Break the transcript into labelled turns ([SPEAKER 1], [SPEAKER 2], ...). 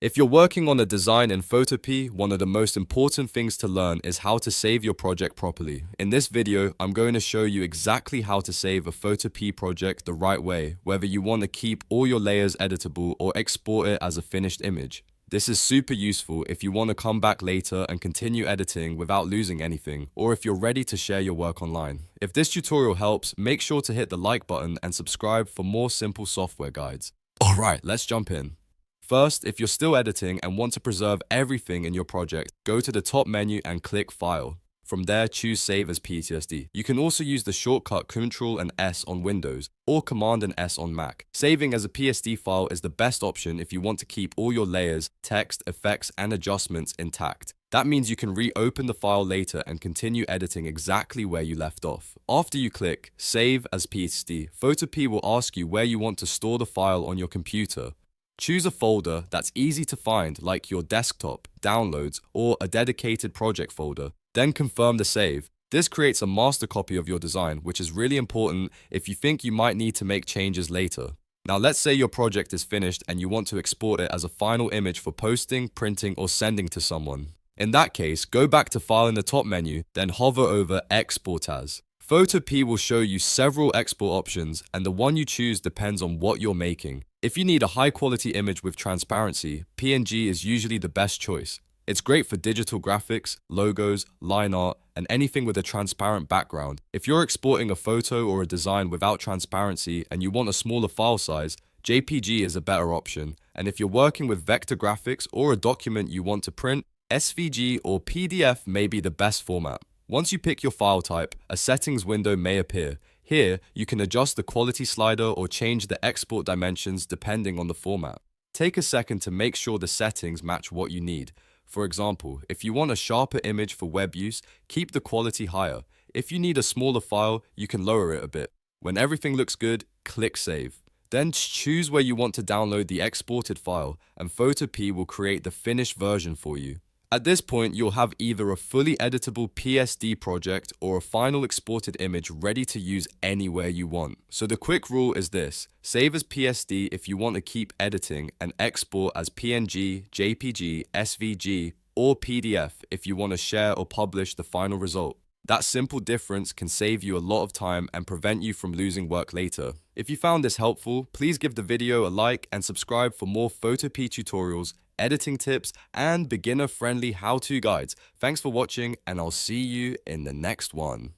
[SPEAKER 1] If you're working on a design in Photopea, one of the most important things to learn is how to save your project properly. In this video, I'm going to show you exactly how to save a Photopea project the right way, whether you want to keep all your layers editable or export it as a finished image. This is super useful if you want to come back later and continue editing without losing anything, or if you're ready to share your work online. If this tutorial helps, make sure to hit the like button and subscribe for more simple software guides. Alright, let's jump in. First, if you're still editing and want to preserve everything in your project, go to the top menu and click File. From there, choose Save as PTSD. You can also use the shortcut Ctrl and S on Windows or Command and S on Mac. Saving as a PSD file is the best option if you want to keep all your layers, text, effects, and adjustments intact. That means you can reopen the file later and continue editing exactly where you left off. After you click Save as PSD, Photopea will ask you where you want to store the file on your computer. Choose a folder that's easy to find, like your desktop, downloads, or a dedicated project folder. Then confirm the save. This creates a master copy of your design, which is really important if you think you might need to make changes later. Now let's say your project is finished and you want to export it as a final image for posting, printing, or sending to someone. In that case, go back to File in the top menu, then hover over Export As. Photopea will show you several export options, and the one you choose depends on what you're making. If you need a high-quality image with transparency, PNG is usually the best choice. It's great for digital graphics, logos, line art, and anything with a transparent background. If you're exporting a photo or a design without transparency and you want a smaller file size, JPG is a better option. And if you're working with vector graphics or a document you want to print, SVG or PDF may be the best format. Once you pick your file type, a settings window may appear. Here, you can adjust the quality slider or change the export dimensions depending on the format. Take a second to make sure the settings match what you need. For example, if you want a sharper image for web use, keep the quality higher. If you need a smaller file, you can lower it a bit. When everything looks good, click Save. Then choose where you want to download the exported file, and Photopea will create the finished version for you. At this point, you'll have either a fully editable PSD project or a final exported image ready to use anywhere you want. So the quick rule is this: save as PSD if you want to keep editing, and export as PNG, JPG, SVG, or PDF if you want to share or publish the final result. That simple difference can save you a lot of time and prevent you from losing work later. If you found this helpful, please give the video a like and subscribe for more Photopea tutorials, editing tips, and beginner-friendly how-to guides. Thanks for watching, and I'll see you in the next one.